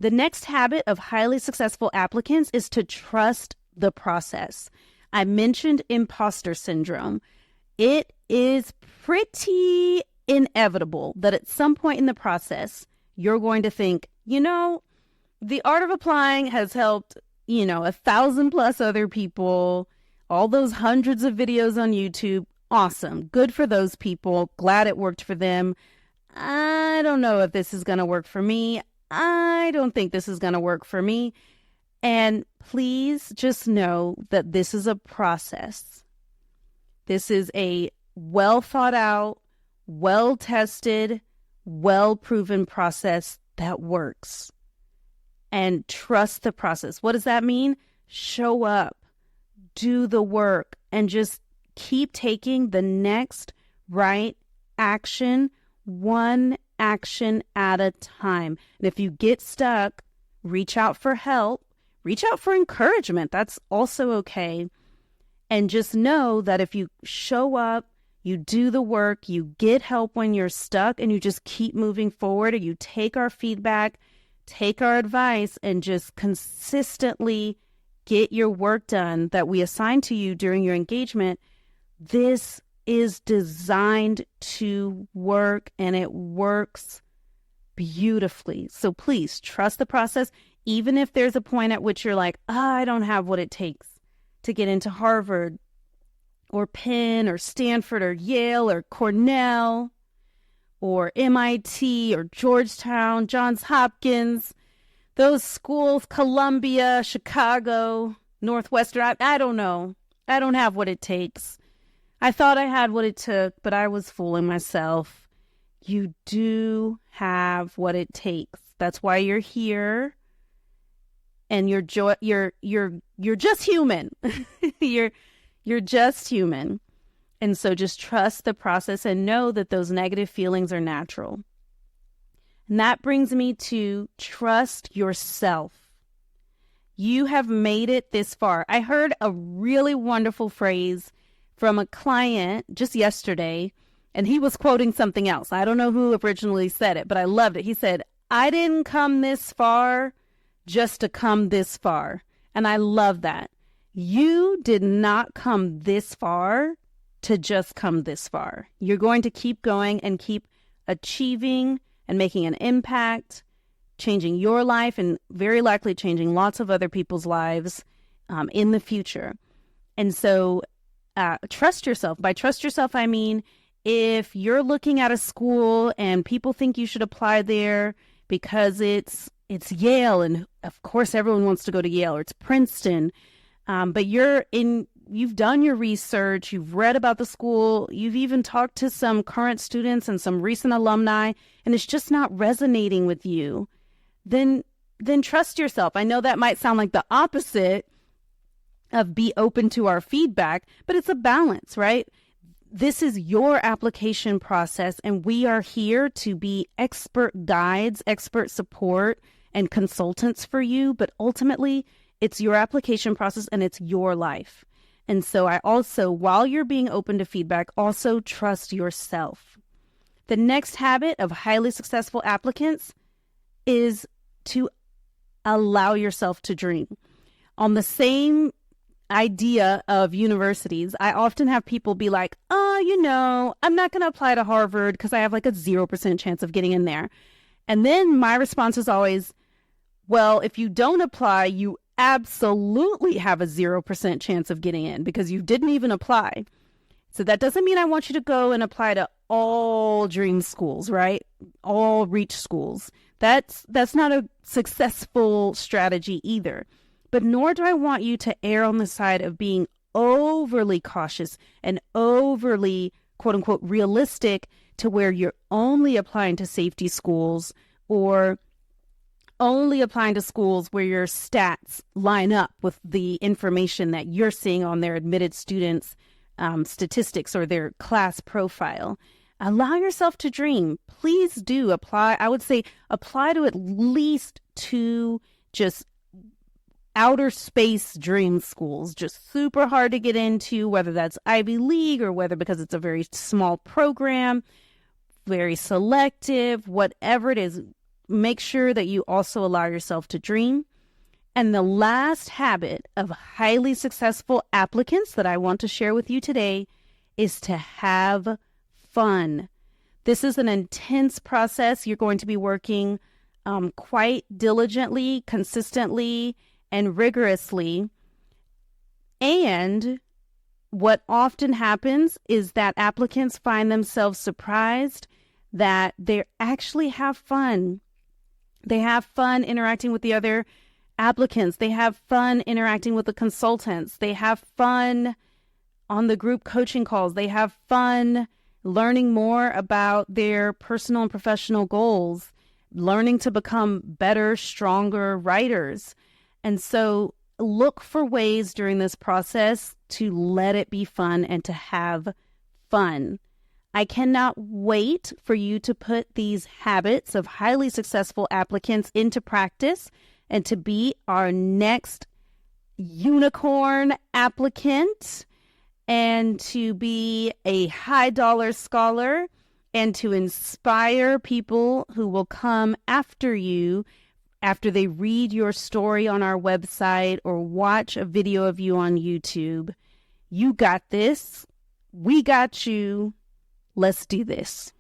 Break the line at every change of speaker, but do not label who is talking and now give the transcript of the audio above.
The next habit of highly successful applicants is to trust the process. I mentioned imposter syndrome. It is pretty inevitable that at some point in the process, you're going to think, the art of applying has helped, 1,000 plus other people, all those hundreds of videos on YouTube. Awesome. Good for those people. Glad it worked for them. I don't know if this is going to work for me. I don't think this is going to work for me. And please just know that this is a process. This is a well thought out, well tested, well proven process that works. And trust the process. What does that mean? Show up, do the work, and just keep taking the next right action, one action at a time. And if you get stuck, reach out for help, reach out for encouragement. That's also okay. And just know that if you show up, you do the work, you get help when you're stuck, and you just keep moving forward, and you take our feedback, take our advice, and just consistently get your work done that we assign to you during your engagement. This is designed to work, and it works beautifully. So please trust the process, even if there's a point at which you're like, I don't have what it takes to get into Harvard or Penn or Stanford or Yale or Cornell or MIT or Georgetown, Johns Hopkins, those schools, Columbia, Chicago, Northwestern. I don't know. I don't have what it takes. I thought I had what it took, but I was fooling myself. You do have what it takes. That's why you're here. And you're just human. you're just human. And so just trust the process and know that those negative feelings are natural. And that brings me to trust yourself. You have made it this far. I heard a really wonderful phrase from a client just yesterday, and he was quoting something else. I don't know who originally said it, but I loved it. He said, I didn't come this far just to come this far. And I love that. You did not come this far to just come this far. You're going to keep going and keep achieving and making an impact, changing your life, and very likely changing lots of other people's lives in the future. And so trust yourself. By trust yourself, I mean, if you're looking at a school and people think you should apply there because it's Yale, and of course everyone wants to go to Yale, or it's Princeton, but you've done your research, you've read about the school, you've even talked to some current students and some recent alumni, and it's just not resonating with you, then trust yourself. I know that might sound like the opposite of be open to our feedback, but it's a balance, right? This is your application process, and we are here to be expert guides, expert support, and consultants for you, but ultimately, it's your application process and it's your life. And so I also, while you're being open to feedback, also trust yourself. The next habit of highly successful applicants is to allow yourself to dream. On the same idea of universities, I often have people be like, I'm not going to apply to Harvard because I have like a 0% chance of getting in there. And then my response is always, well, if you don't apply, you absolutely have a 0% chance of getting in because you didn't even apply. So that doesn't mean I want you to go and apply to all dream schools, right? All reach schools. That's not a successful strategy either. But nor do I want you to err on the side of being overly cautious and overly, quote unquote, realistic to where you're only applying to safety schools or only applying to schools where your stats line up with the information that you're seeing on their admitted students' statistics or their class profile. Allow yourself to dream. Please do apply. I would say apply to at least 2 just outer space dream schools, just super hard to get into, whether that's Ivy League or whether because it's a very small program, very selective, whatever it is. make sure that you also allow yourself to dream. And the last habit of highly successful applicants that I want to share with you today is to have fun. This is an intense process. You're going to be working quite diligently, consistently, and rigorously. And what often happens is that applicants find themselves surprised that they actually have fun. They have fun interacting with the other applicants. They have fun interacting with the consultants. They have fun on the group coaching calls. They have fun learning more about their personal and professional goals, learning to become better, stronger writers. And so look for ways during this process to let it be fun and to have fun. I cannot wait for you to put these habits of highly successful applicants into practice and to be our next unicorn applicant and to be a high dollar scholar and to inspire people who will come after you after they read your story on our website or watch a video of you on YouTube. You got this. We got you. Let's do this.